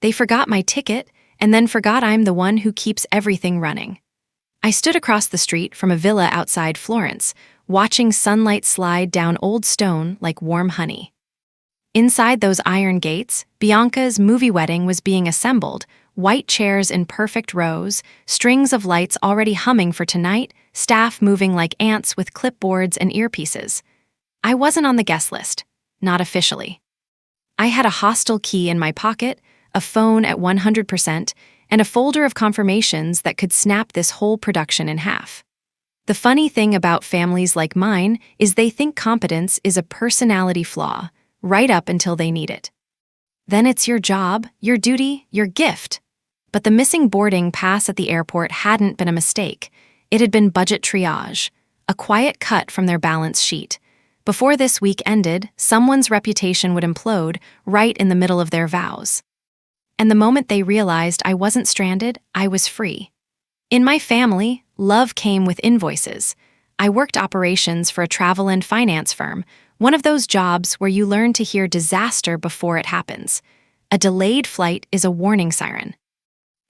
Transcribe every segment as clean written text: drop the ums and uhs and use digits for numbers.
They forgot my ticket and then forgot I'm the one who keeps everything running. I stood across the street from a villa outside Florence, watching sunlight slide down old stone like warm honey. Inside those iron gates, Bianca's movie wedding was being assembled, white chairs in perfect rows, strings of lights already humming for tonight, staff moving like ants with clipboards and earpieces. I wasn't on the guest list, not officially. I had a hostel key in my pocket, a phone at 100%, and a folder of confirmations that could snap this whole production in half. The funny thing about families like mine is they think competence is a personality flaw, right up until they need it. Then it's your job, your duty, your gift. But the missing boarding pass at the airport hadn't been a mistake. It had been budget triage, a quiet cut from their balance sheet. Before this week ended, someone's reputation would implode right in the middle of their vows. And the moment they realized I wasn't stranded, I was free. In my family, love came with invoices. I worked operations for a travel and finance firm, one of those jobs where you learn to hear disaster before it happens. A delayed flight is a warning siren.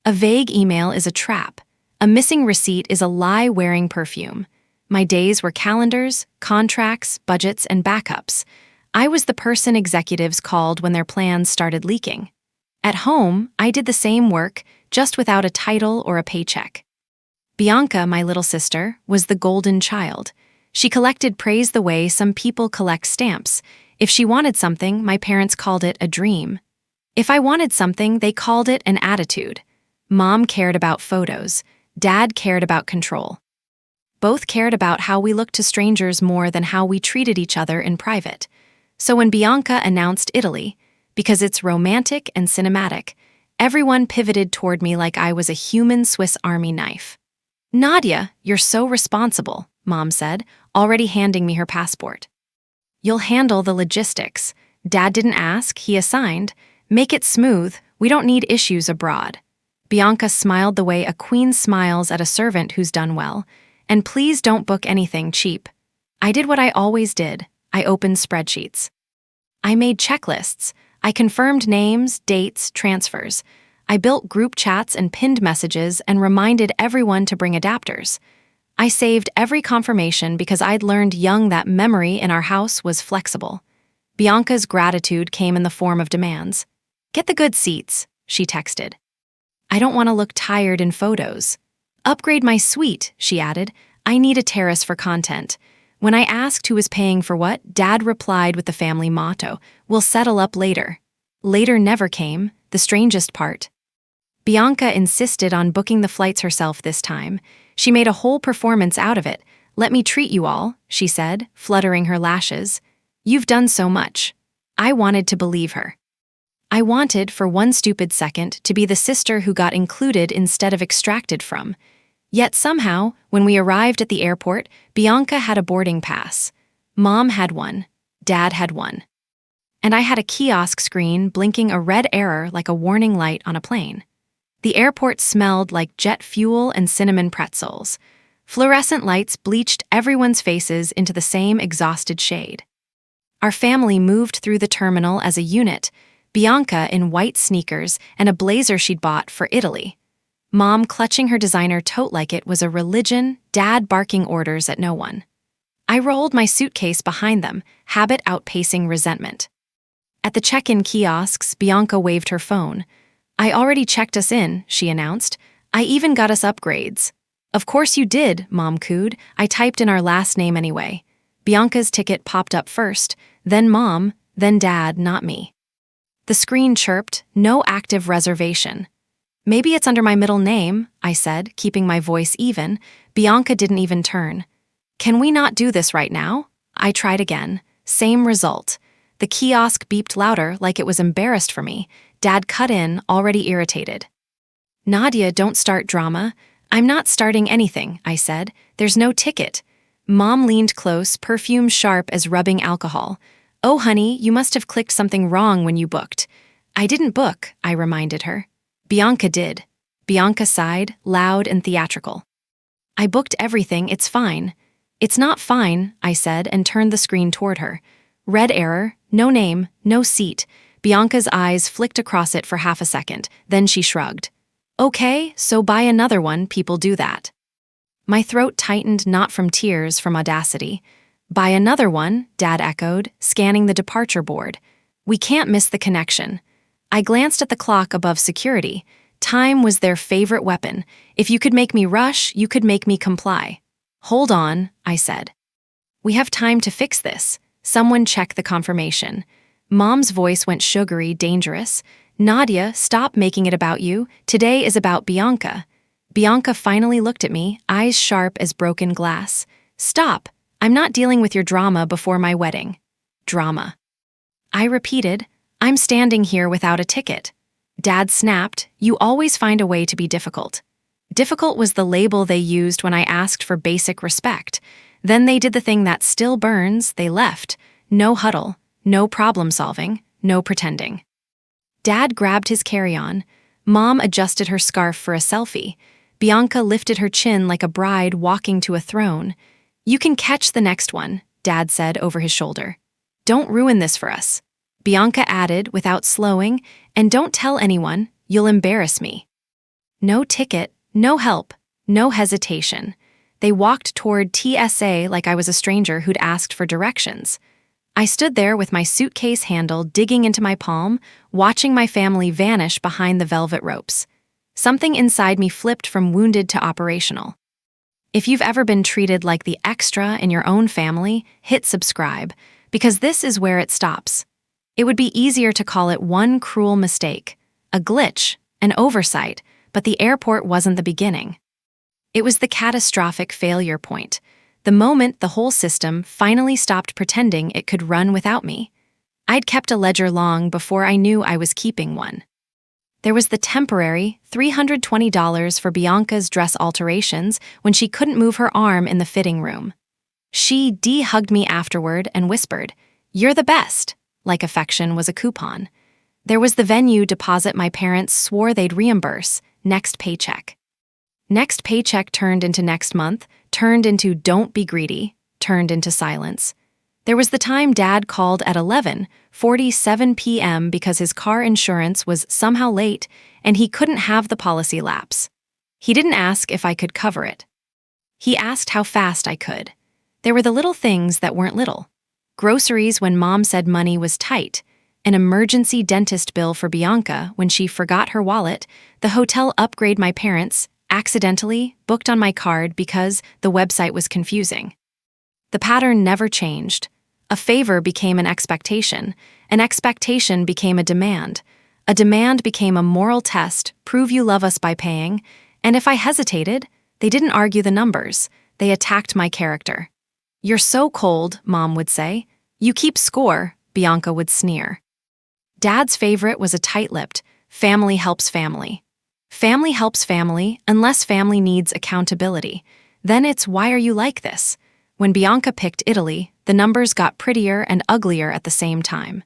A vague email is a trap. A missing receipt is a lie wearing perfume. My days were calendars, contracts, budgets, and backups. I was the person executives called when their plans started leaking. At home, I did the same work, just without a title or a paycheck. Bianca, my little sister, was the golden child. She collected praise the way some people collect stamps. If she wanted something, my parents called it a dream. If I wanted something, they called it an attitude. Mom cared about photos. Dad cared about control. Both cared about how we looked to strangers more than how we treated each other in private. So when Bianca announced Italy, because it's romantic and cinematic, everyone pivoted toward me like I was a human Swiss Army knife. "Nadia, you're so responsible," Mom said, already handing me her passport. "You'll handle the logistics. Dad didn't ask, he assigned. Make it smooth, we don't need issues abroad." Bianca smiled the way a queen smiles at a servant who's done well. "And please don't book anything cheap." I did what I always did. I opened spreadsheets. I made checklists. I confirmed names, dates, transfers. I built group chats and pinned messages and reminded everyone to bring adapters. I saved every confirmation because I'd learned young that memory in our house was flexible. Bianca's gratitude came in the form of demands. "Get the good seats," she texted. "I don't want to look tired in photos." "Upgrade my suite," she added. "I need a terrace for content." When I asked who was paying for what, Dad replied with the family motto, "We'll settle up later." Later never came, the strangest part. Bianca insisted on booking the flights herself this time. She made a whole performance out of it. "Let me treat you all," she said, fluttering her lashes. "You've done so much." I wanted to believe her. I wanted, for one stupid second, to be the sister who got included instead of extracted from. Yet somehow, when we arrived at the airport, Bianca had a boarding pass. Mom had one. Dad had one. And I had a kiosk screen blinking a red error like a warning light on a plane. The airport smelled like jet fuel and cinnamon pretzels. Fluorescent lights bleached everyone's faces into the same exhausted shade. Our family moved through the terminal as a unit, Bianca in white sneakers and a blazer she'd bought for Italy. Mom clutching her designer tote like it was a religion, Dad barking orders at no one. I rolled my suitcase behind them, habit outpacing resentment. At the check-in kiosks, Bianca waved her phone. "I already checked us in," she announced. "I even got us upgrades." "Of course you did," Mom cooed. "I typed in our last name anyway." Bianca's ticket popped up first, then Mom, then Dad, not me. The screen chirped, "No active reservation." "Maybe it's under my middle name," I said, keeping my voice even. Bianca didn't even turn. "Can we not do this right now?" I tried again. Same result. The kiosk beeped louder, like it was embarrassed for me. Dad cut in, already irritated. "Nadia, don't start drama." "I'm not starting anything," I said. "There's no ticket." Mom leaned close, perfume sharp as rubbing alcohol. "Oh, honey, you must have clicked something wrong when you booked." "I didn't book," I reminded her. "Bianca did." Bianca sighed, loud and theatrical. "I booked everything, it's fine." "It's not fine," I said and turned the screen toward her. Red error, no name, no seat. Bianca's eyes flicked across it for half a second, then she shrugged. Okay, so buy another one, people do that. My throat tightened, not from tears, from audacity. Buy another one, Dad echoed, scanning the departure board. We can't miss the connection. I glanced at the clock above security. Time was their favorite weapon. If you could make me rush, you could make me comply. Hold on, I said. We have time to fix this. Someone check the confirmation. Mom's voice went sugary, dangerous. Nadia, stop making it about you. Today is about Bianca. Bianca finally looked at me, eyes sharp as broken glass. Stop. I'm not dealing with your drama before my wedding. Drama. I repeated, I'm standing here without a ticket. Dad snapped, you always find a way to be difficult. Difficult was the label they used when I asked for basic respect. Then they did the thing that still burns, they left. No huddle, no problem solving, no pretending. Dad grabbed his carry-on. Mom adjusted her scarf for a selfie. Bianca lifted her chin like a bride walking to a throne. You can catch the next one, Dad said over his shoulder. Don't ruin this for us. Bianca added, without slowing, and don't tell anyone, you'll embarrass me. No ticket, no help, no hesitation. They walked toward TSA like I was a stranger who'd asked for directions. I stood there with my suitcase handle digging into my palm, watching my family vanish behind the velvet ropes. Something inside me flipped from wounded to operational. If you've ever been treated like the extra in your own family, hit subscribe, because this is where it stops. It would be easier to call it one cruel mistake, a glitch, an oversight, but the airport wasn't the beginning. It was the catastrophic failure point, the moment the whole system finally stopped pretending it could run without me. I'd kept a ledger long before I knew I was keeping one. There was the temporary $320 for Bianca's dress alterations when she couldn't move her arm in the fitting room. She de-hugged me afterward and whispered, "You're the best," like affection was a coupon. There was the venue deposit my parents swore they'd reimburse, next paycheck. Next paycheck turned into next month, turned into don't be greedy, turned into silence. There was the time Dad called at 11:47 p.m. because his car insurance was somehow late and he couldn't have the policy lapse. He didn't ask if I could cover it. He asked how fast I could. There were the little things that weren't little. Groceries when Mom said money was tight, an emergency dentist bill for Bianca when she forgot her wallet, the hotel upgrade my parents accidentally booked on my card because the website was confusing. The pattern never changed. A favor became an expectation became a demand became a moral test, prove you love us by paying, and if I hesitated, they didn't argue the numbers, they attacked my character. You're so cold, Mom would say. You keep score, Bianca would sneer. Dad's favorite was a tight-lipped, family helps family. Family helps family unless family needs accountability. Then it's why are you like this? When Bianca picked Italy, the numbers got prettier and uglier at the same time.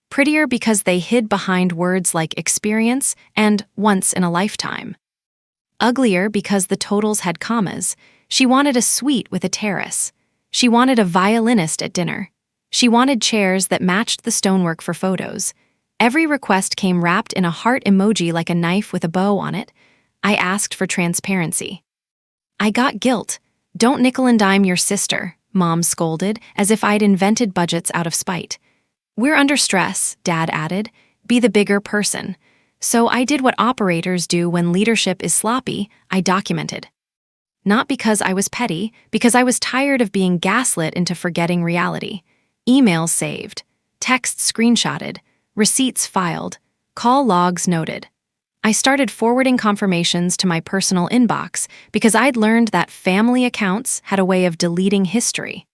Prettier because they hid behind words like experience and once in a lifetime. Uglier because the totals had commas. She wanted a suite with a terrace. She wanted a violinist at dinner. She wanted chairs that matched the stonework for photos. Every request came wrapped in a heart emoji like a knife with a bow on it. I asked for transparency. I got guilt. Don't nickel and dime your sister, Mom scolded, as if I'd invented budgets out of spite. We're under stress, Dad added. Be the bigger person. So I did what operators do when leadership is sloppy, I documented. Not because I was petty, because I was tired of being gaslit into forgetting reality. Emails saved, texts screenshotted, receipts filed, call logs noted. I started forwarding confirmations to my personal inbox because I'd learned that family accounts had a way of deleting history.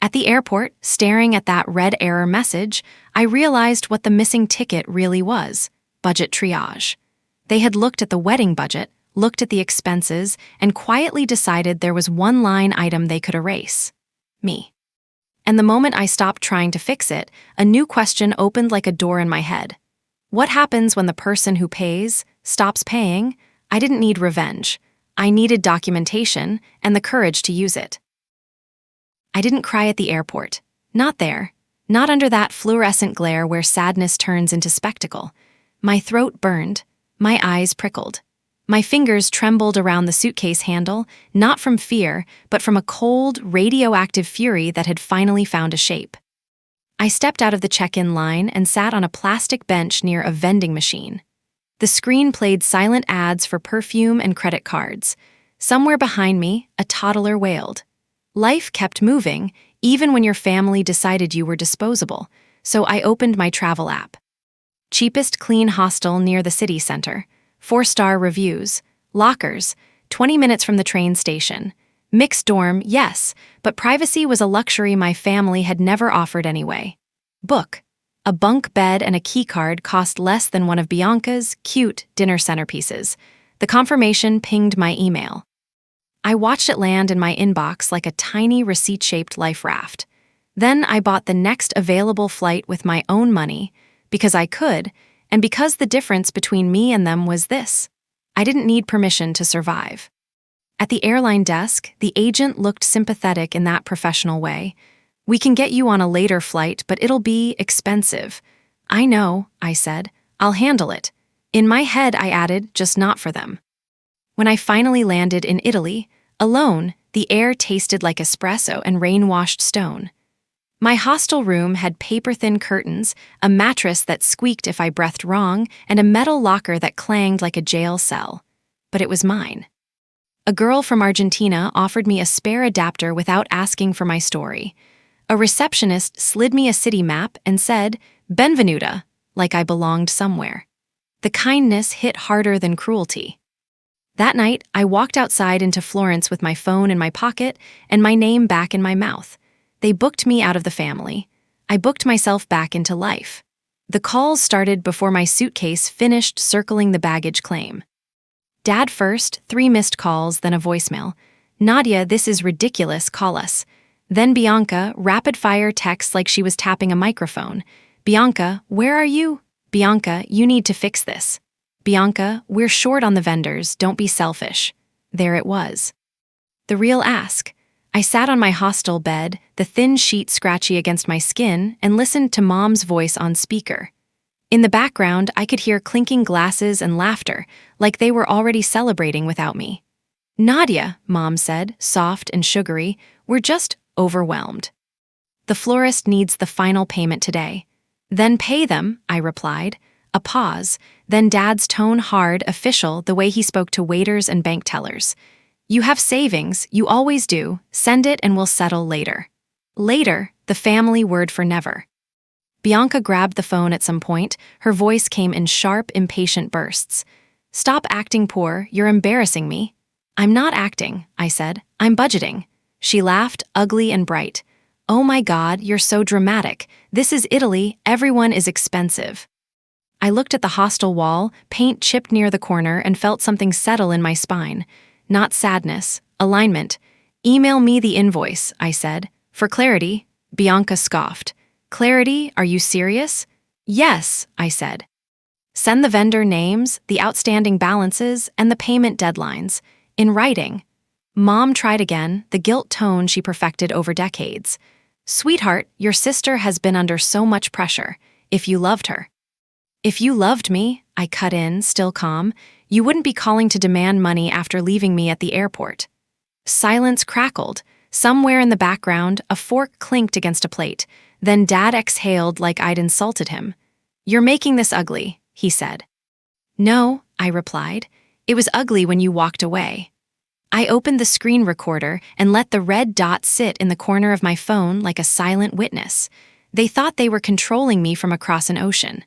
At the airport, staring at that red error message, I realized what the missing ticket really was: budget triage. They had looked at the wedding budget, looked at the expenses, and quietly decided there was one line item they could erase: me. And the moment I stopped trying to fix it, a new question opened like a door in my head. What happens when the person who pays stops paying? I didn't need revenge. I needed documentation and the courage to use it. I didn't cry at the airport. Not there. Not under that fluorescent glare where sadness turns into spectacle. My throat burned. My eyes prickled. My fingers trembled around the suitcase handle, not from fear, but from a cold, radioactive fury that had finally found a shape. I stepped out of the check-in line and sat on a plastic bench near a vending machine. The screen played silent ads for perfume and credit cards. Somewhere behind me, a toddler wailed. Life kept moving, even when your family decided you were disposable, so I opened my travel app. Cheapest clean hostel near the city center. 4-star reviews. Lockers. 20 minutes from the train station. Mixed dorm, yes, but privacy was a luxury my family had never offered anyway. Book. A bunk bed and a keycard cost less than one of Bianca's cute dinner centerpieces. The confirmation pinged my email. I watched it land in my inbox like a tiny receipt-shaped life raft. Then I bought the next available flight with my own money, because I could, and because the difference between me and them was this: I didn't need permission to survive. At the airline desk, the agent looked sympathetic in that professional way. "We can get you on a later flight, but it'll be expensive." "I know," I said. "I'll handle it." In my head, I added, "just not for them." When I finally landed in Italy, alone, the air tasted like espresso and rain-washed stone. My hostel room had paper-thin curtains, a mattress that squeaked if I breathed wrong, and a metal locker that clanged like a jail cell. But it was mine. A girl from Argentina offered me a spare adapter without asking for my story. A receptionist slid me a city map and said, "Benvenuta," like I belonged somewhere. The kindness hit harder than cruelty. That night, I walked outside into Florence with my phone in my pocket and my name back in my mouth. They booked me out of the family. I booked myself back into life. The calls started before my suitcase finished circling the baggage claim. Dad first, 3 missed calls, then a voicemail. "Nadia, this is ridiculous, call us." Then Bianca, rapid-fire texts like she was tapping a microphone. "Bianca, where are you?" "Bianca, you need to fix this." "Bianca, we're short on the vendors, don't be selfish." There it was. The real ask. I sat on my hostel bed, the thin sheet scratchy against my skin, and listened to Mom's voice on speaker. In the background, I could hear clinking glasses and laughter, like they were already celebrating without me. "Nadia," Mom said, soft and sugary, "we're just overwhelmed. The florist needs the final payment today." "Then pay them," I replied. A pause, then Dad's tone hard, official, the way he spoke to waiters and bank tellers. "You have savings, you always do. Send it and we'll settle later." Later, the family word for never. Bianca grabbed the phone at some point. Her voice came in sharp, impatient bursts. "Stop acting poor, you're embarrassing me." "I'm not acting," I said. "I'm budgeting." She laughed, ugly and bright. "Oh my God, you're so dramatic. This is Italy, everyone is expensive." I looked at the hostel wall, paint chipped near the corner, and felt something settle in my spine. Not sadness, alignment. "Email me the invoice," I said. "For clarity." Bianca scoffed. "Clarity? Are you serious?" "Yes," I said. "Send the vendor names, the outstanding balances, and the payment deadlines. In writing." Mom tried again, the guilt tone she perfected over decades. "Sweetheart, your sister has been under so much pressure. If you loved her." "If you loved me," I cut in, still calm, "you wouldn't be calling to demand money after leaving me at the airport." Silence crackled. Somewhere in the background, a fork clinked against a plate. Then Dad exhaled like I'd insulted him. "You're making this ugly," he said. "No," I replied. "It was ugly when you walked away." I opened the screen recorder and let the red dot sit in the corner of my phone like a silent witness. They thought they were controlling me from across an ocean.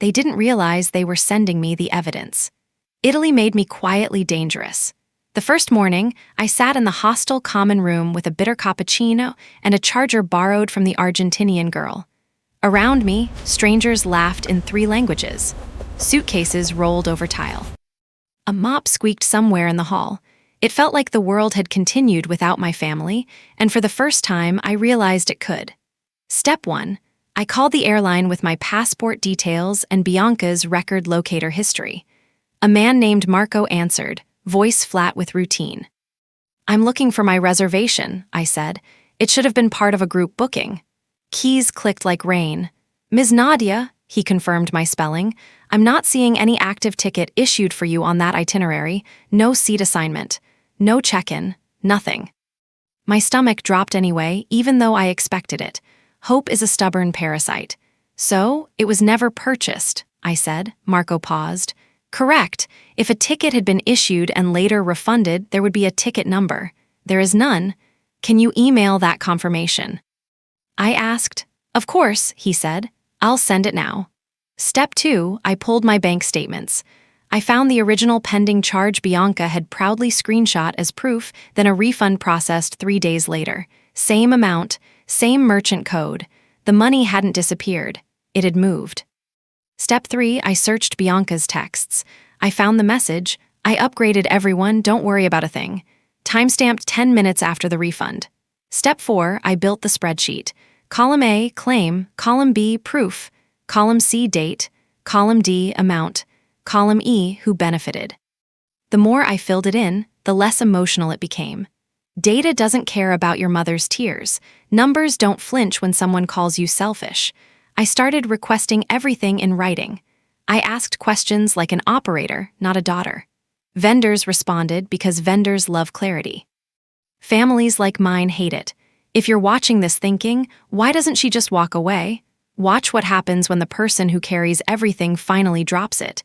They didn't realize they were sending me the evidence. Italy made me quietly dangerous. The first morning, I sat in the hostel common room with a bitter cappuccino and a charger borrowed from the Argentinian girl. Around me, strangers laughed in 3 languages. Suitcases rolled over tile. A mop squeaked somewhere in the hall. It felt like the world had continued without my family, and for the first time, I realized it could. Step 1. I called the airline with my passport details and Bianca's record locator history. A man named Marco answered, voice flat with routine. "I'm looking for my reservation," I said. "It should have been part of a group booking." Keys clicked like rain. "Ms. Nadia," he confirmed my spelling, "I'm not seeing any active ticket issued for you on that itinerary, no seat assignment, no check-in, nothing." My stomach dropped anyway, even though I expected it. Hope is a stubborn parasite. "So, it was never purchased," I said. Marco paused. "Correct. If a ticket had been issued and later refunded, there would be a ticket number. There is none. Can you email that confirmation?" I asked. "Of course," he said. "I'll send it now." Step 2, I pulled my bank statements. I found the original pending charge Bianca had proudly screenshot as proof, then a refund processed 3 days later. Same amount, same merchant code. The money hadn't disappeared. It had moved. Step 3, I searched Bianca's texts. I found the message, "I upgraded everyone, don't worry about a thing." Timestamped 10 minutes after the refund. Step 4, I built the spreadsheet. Column A, claim. Column B, proof. Column C, date. Column D, amount. Column E, who benefited. The more I filled it in, the less emotional it became. Data doesn't care about your mother's tears. Numbers don't flinch when someone calls you selfish. I started requesting everything in writing. I asked questions like an operator, not a daughter. Vendors responded because vendors love clarity. Families like mine hate it. If you're watching this thinking, "Why doesn't she just walk away?" Watch what happens when the person who carries everything finally drops it.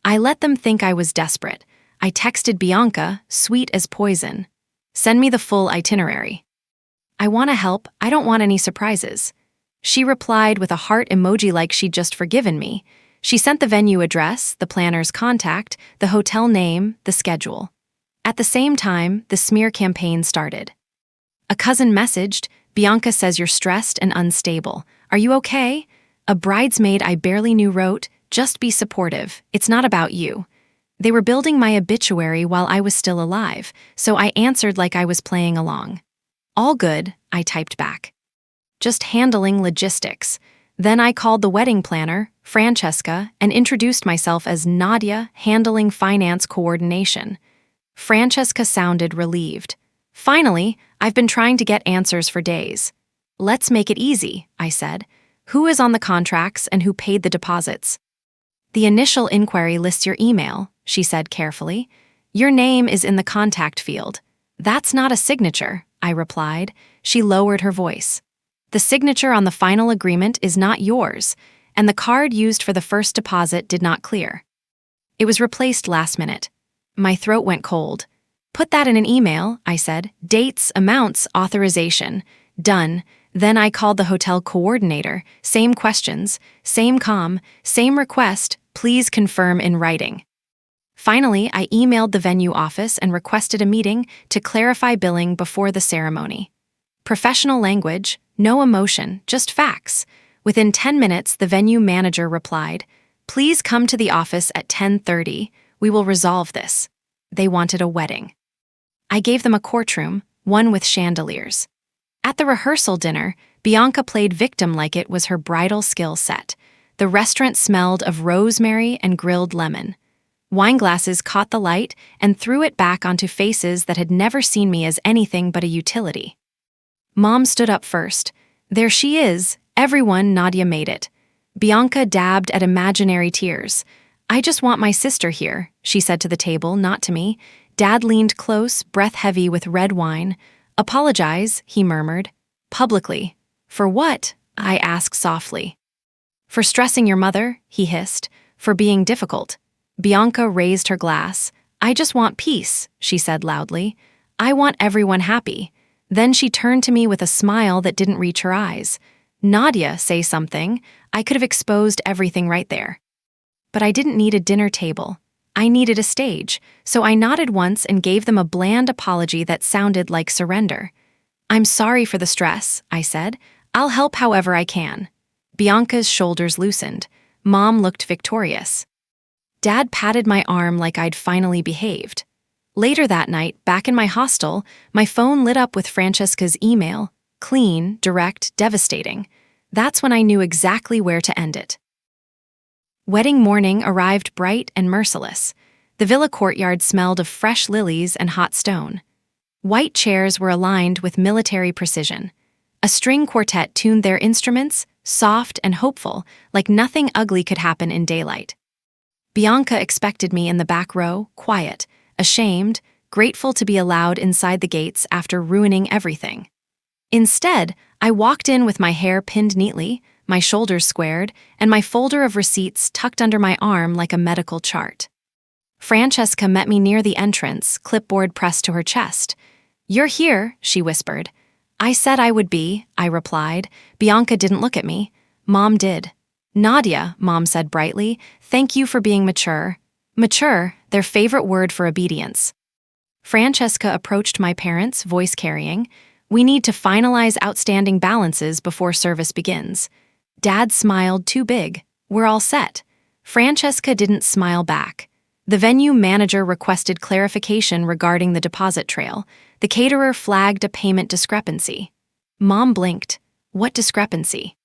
I let them think I was desperate. I texted Bianca, sweet as poison. "Send me the full itinerary. I want to help, I don't want any surprises." She replied with a heart emoji like she'd just forgiven me. She sent the venue address, the planner's contact, the hotel name, the schedule. At the same time, the smear campaign started. A cousin messaged, "Bianca says you're stressed and unstable. Are you okay?" A bridesmaid I barely knew wrote, "Just be supportive. It's not about you." They were building my obituary while I was still alive, so I answered like I was playing along. "All good," I typed back. "Just handling logistics." Then I called the wedding planner, Francesca, and introduced myself as Nadia, handling finance coordination. Francesca sounded relieved. "Finally, I've been trying to get answers for days." "Let's make it easy," I said. "Who is on the contracts and who paid the deposits?" "The initial inquiry lists your email," she said carefully. "Your name is in the contact field." "That's not a signature," I replied. She lowered her voice. "The signature on the final agreement is not yours, and the card used for the first deposit did not clear. It was replaced last minute." My throat went cold. "Put that in an email," I said. "Dates, amounts, authorization." Done. Then I called the hotel coordinator. Same questions, same same request, "Please confirm in writing." Finally, I emailed the venue office and requested a meeting to clarify billing before the ceremony. Professional language, no emotion, just facts. Within 10 minutes, the venue manager replied, "Please come to the office at 10:30. We will resolve this." They wanted a wedding. I gave them a courtroom, one with chandeliers. At the rehearsal dinner, Bianca played victim like it was her bridal skill set. The restaurant smelled of rosemary and grilled lemon. Wineglasses caught the light and threw it back onto faces that had never seen me as anything but a utility. Mom stood up first. "There she is. Everyone, Nadia made it." Bianca dabbed at imaginary tears. "I just want my sister here," she said to the table, not to me. Dad leaned close, breath heavy with red wine. "Apologize," he murmured. "Publicly." "For what?" I asked softly. "For stressing your mother," he hissed. "For being difficult." Bianca raised her glass. "I just want peace," she said loudly. "I want everyone happy." Then she turned to me with a smile that didn't reach her eyes. "Nadia, say something." I could have exposed everything right there. But I didn't need a dinner table. I needed a stage, so I nodded once and gave them a bland apology that sounded like surrender. "I'm sorry for the stress," I said. "I'll help however I can." Bianca's shoulders loosened. Mom looked victorious. Dad patted my arm like I'd finally behaved. Later that night, back in my hostel, my phone lit up with Francesca's email. Clean, direct, devastating. That's when I knew exactly where to end it. Wedding morning arrived bright and merciless. The villa courtyard smelled of fresh lilies and hot stone. White chairs were aligned with military precision. A string quartet tuned their instruments, soft and hopeful, like nothing ugly could happen in daylight. Bianca expected me in the back row, quiet, ashamed, grateful to be allowed inside the gates after ruining everything. Instead, I walked in with my hair pinned neatly, my shoulders squared, and my folder of receipts tucked under my arm like a medical chart. Francesca met me near the entrance, clipboard pressed to her chest. "You're here," she whispered. "I said I would be," I replied. Bianca didn't look at me. Mom did. "Nadia," Mom said brightly, "thank you for being mature." Mature, their favorite word for obedience. Francesca approached my parents, voice carrying. "We need to finalize outstanding balances before service begins." Dad smiled too big. "We're all set." Francesca didn't smile back. The venue manager requested clarification regarding the deposit trail. The caterer flagged a payment discrepancy. Mom blinked. "What discrepancy?"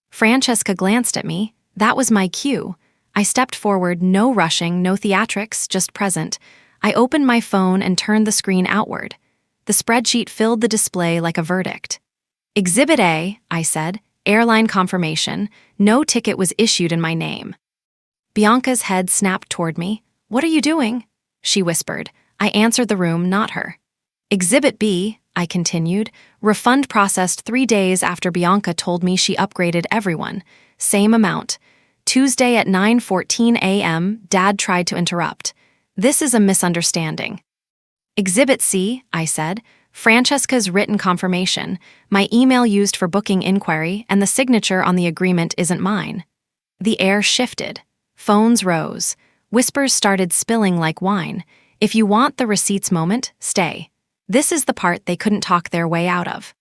Francesca glanced at me. That was my cue. I stepped forward, no rushing, no theatrics, just present. I opened my phone and turned the screen outward. The spreadsheet filled the display like a verdict. "Exhibit A," I said, "airline confirmation. No ticket was issued in my name." Bianca's head snapped toward me. "What are you doing?" she whispered. I answered the room, not her. "Exhibit B," I continued, "refund processed 3 days after Bianca told me she upgraded everyone. Same amount. Tuesday at 9:14 a.m., Dad tried to interrupt. This is a misunderstanding." "Exhibit C," I said, "Francesca's written confirmation. My email used for booking inquiry and the signature on the agreement isn't mine." The air shifted. Phones rose. Whispers started spilling like wine. "If you want the receipts moment, stay." This is the part they couldn't talk their way out of.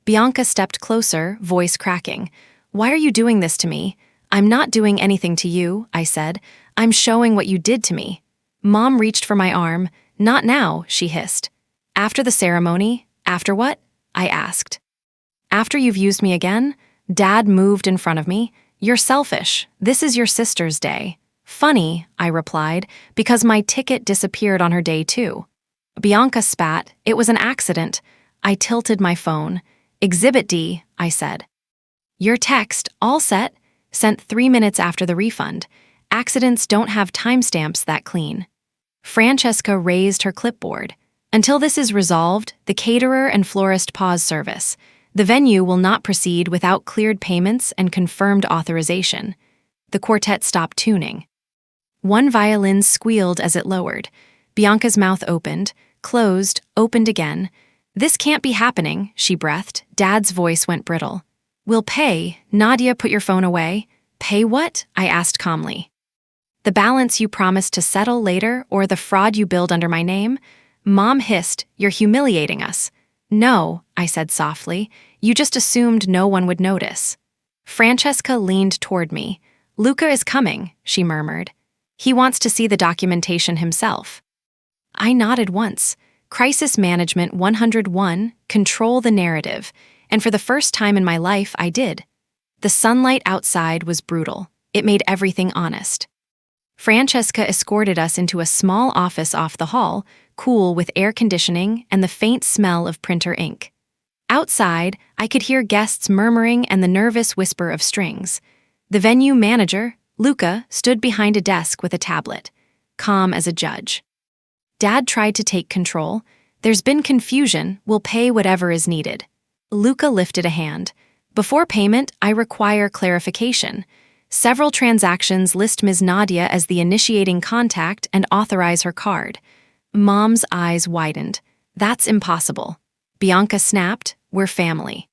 Bianca stepped closer, voice cracking. "Why are you doing this to me?" "I'm not doing anything to you," I said. "I'm showing what you did to me." Mom reached for my arm. "Not now," she hissed. "After the ceremony?" "After what?" I asked. "After you've used me again?" Dad moved in front of me. "You're selfish. This is your sister's day." "Funny," I replied, because my ticket disappeared on her day too. Bianca spat. "It was an accident." I tilted my phone. "Exhibit D," I said. "Your text, all set, sent 3 minutes after the refund. Accidents don't have timestamps that clean." Francesca raised her clipboard. "Until this is resolved, the caterer and florist pause service. The venue will not proceed without cleared payments and confirmed authorization." The quartet stopped tuning. One violin squealed as it lowered. Bianca's mouth opened, closed, opened again. "This can't be happening," she breathed. Dad's voice went brittle. "We'll pay." "Nadia, put your phone away." "Pay what?" I asked calmly. "The balance you promised to settle later or the fraud you billed under my name?" Mom hissed. "You're humiliating us." "No," I said softly. "You just assumed no one would notice." Francesca leaned toward me. "Luca is coming," she murmured. "He wants to see the documentation himself." I nodded once. Crisis Management 101, control the narrative. And for the first time in my life, I did. The sunlight outside was brutal. It made everything honest. Francesca escorted us into a small office off the hall, cool with air conditioning and the faint smell of printer ink. Outside, I could hear guests murmuring and the nervous whisper of strings. The venue manager, Luca, stood behind a desk with a tablet, calm as a judge. Dad tried to take control. "There's been confusion. We'll pay whatever is needed." Luca lifted a hand. "Before payment, I require clarification. Several transactions list Ms. Nadia as the initiating contact and authorize her card." Mom's eyes widened. "That's impossible." Bianca snapped. "We're family."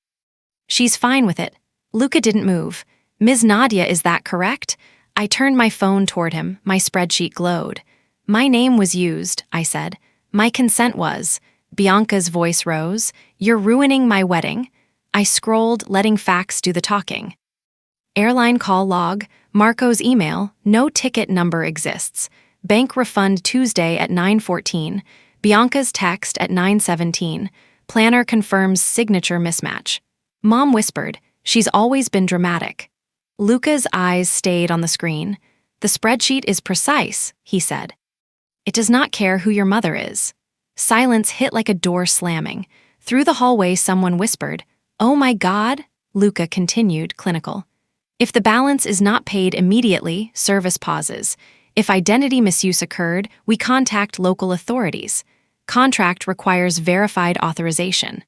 "She's fine with it." Luca didn't move. "Ms. Nadia, is that correct?" I turned my phone toward him. My spreadsheet glowed. "My name was used," I said. "My consent was." Bianca's voice rose. "You're ruining my wedding." I scrolled, letting facts do the talking. Airline call log, Marco's email, no ticket number exists. Bank refund Tuesday at 9:14. Bianca's text at 9:17. Planner confirms signature mismatch. Mom whispered, "She's always been dramatic." Luca's eyes stayed on the screen. "The spreadsheet is precise," he said. "It does not care who your mother is." Silence hit like a door slamming. Through the hallway someone whispered, Oh my God, Luca continued, clinical. If the balance is not paid immediately, service pauses. If identity misuse occurred, we contact local authorities. Contract requires verified authorization.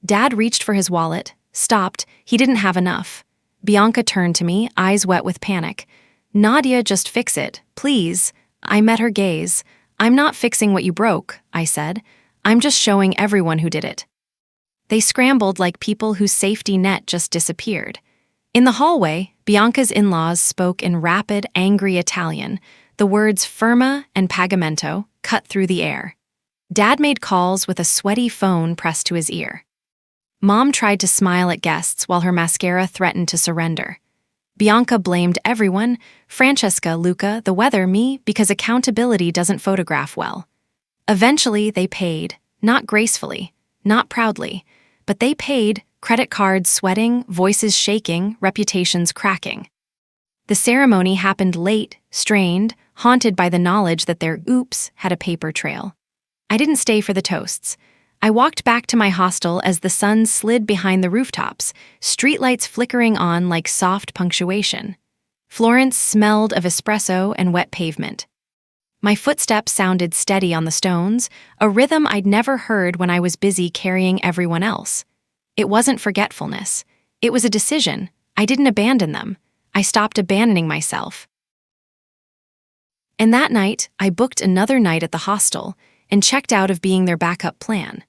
Dad reached for his wallet, stopped, he didn't have enough. Bianca turned to me, eyes wet with panic. Nadia, just fix it, please. I met her gaze. I'm not fixing what you broke, I said. I'm just showing everyone who did it. They scrambled like people whose safety net just disappeared. In the hallway, Bianca's in-laws spoke in rapid, angry Italian. The words firma and pagamento cut through the air. Dad made calls with a sweaty phone pressed to his ear. Mom tried to smile at guests while her mascara threatened to surrender. Bianca blamed everyone, Francesca, Luca, the weather, me, because accountability doesn't photograph well. Eventually, they paid, not gracefully, not proudly, but they paid, credit cards sweating, voices shaking, reputations cracking. The ceremony happened late, strained, haunted by the knowledge that their oops had a paper trail. I didn't stay for the toasts. I walked back to my hostel as the sun slid behind the rooftops, streetlights flickering on like soft punctuation. Florence smelled of espresso and wet pavement. My footsteps sounded steady on the stones, a rhythm I'd never heard when I was busy carrying everyone else. It wasn't forgetfulness. It was a decision. I didn't abandon them. I stopped abandoning myself. And that night, I booked another night at the hostel and checked out of being their backup plan.